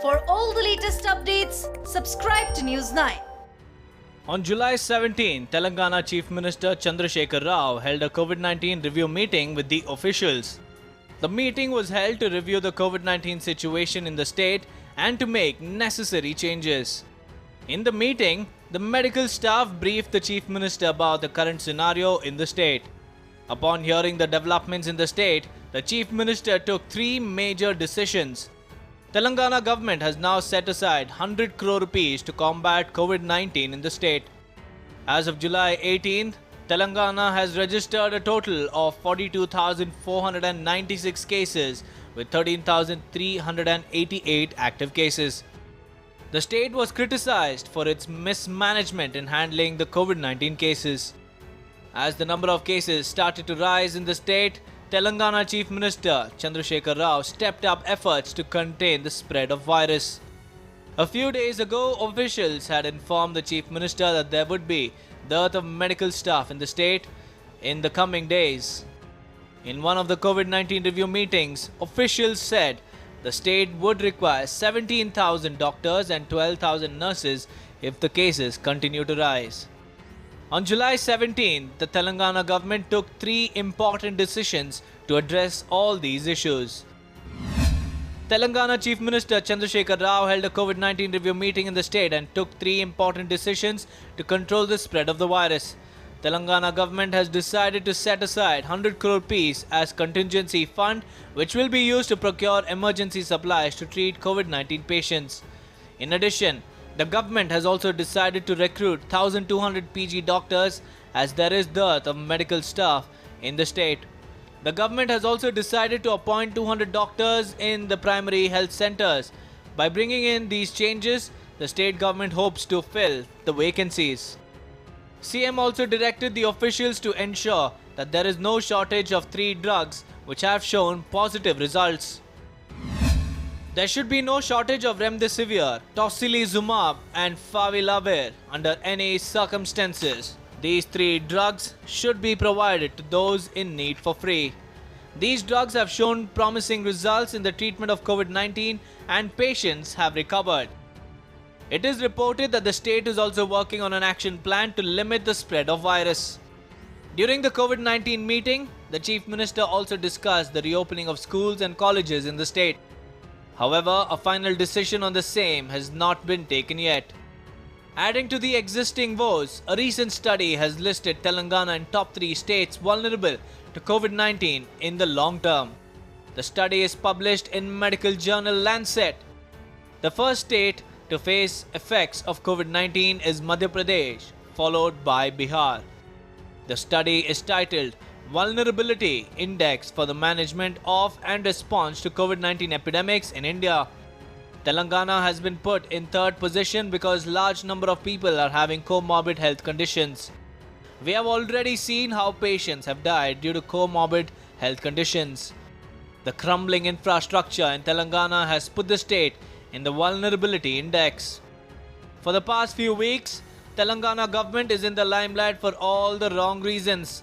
For all the latest updates, subscribe to News 9. On July 17, Telangana Chief Minister Chandrasekhar Rao held a COVID-19 review meeting with the officials. The meeting was held to review the COVID-19 situation in the state and to make necessary changes. In the meeting, the medical staff briefed the Chief Minister about the current scenario in the state. Upon hearing the developments in the state, the Chief Minister took three major decisions. Telangana government has now set aside 100 crore rupees to combat COVID-19 in the state. As of July 18th, Telangana has registered a total of 42,496 cases with 13,388 active cases. The state was criticized for its mismanagement in handling the COVID-19 cases. As the number of cases started to rise in the state, Telangana Chief Minister Chandrasekhar Rao stepped up efforts to contain the spread of virus. A few days ago, officials had informed the Chief Minister that there would be dearth of medical staff in the state in the coming days. In one of the COVID-19 review meetings, officials said the state would require 17,000 doctors and 12,000 nurses if the cases continue to rise. On July 17, the Telangana government took three important decisions to address all these issues. Telangana Chief Minister Chandrasekhar Rao held a COVID-19 review meeting in the state and took three important decisions to control the spread of the virus. Telangana government has decided to set aside 100 crore rupees as contingency fund, which will be used to procure emergency supplies to treat COVID-19 patients. In addition, the government has also decided to recruit 1,200 PG doctors as there is dearth of medical staff in the state. The government has also decided to appoint 200 doctors in the primary health centers. By bringing in these changes, the state government hopes to fill the vacancies. CM also directed the officials to ensure that there is no shortage of three drugs which have shown positive results. There should be no shortage of Remdesivir, Tocilizumab and Favilavir under any circumstances. These three drugs should be provided to those in need for free. These drugs have shown promising results in the treatment of COVID-19 and patients have recovered. It is reported that the state is also working on an action plan to limit the spread of virus. During the COVID-19 meeting, the Chief Minister also discussed the reopening of schools and colleges in the state. However, a final decision on the same has not been taken yet. Adding to the existing woes, a recent study has listed Telangana in top 3 states vulnerable to COVID-19 in the long term. The study is published in medical journal Lancet. The first state to face effects of COVID-19 is Madhya Pradesh, followed by Bihar. The study is titled Vulnerability Index for the Management of and Response to COVID-19 Epidemics in India. Telangana has been put in third position because large number of people are having comorbid health conditions. We have already seen how patients have died due to comorbid health conditions. The crumbling infrastructure in Telangana has put the state in the vulnerability index. For the past few weeks, Telangana government is in the limelight for all the wrong reasons.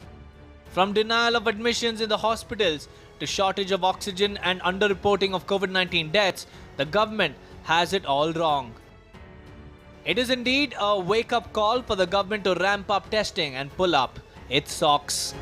From denial of admissions in the hospitals to shortage of oxygen and underreporting of COVID-19 deaths, the government has it all wrong. It is indeed a wake-up call for the government to ramp up testing and pull up its socks.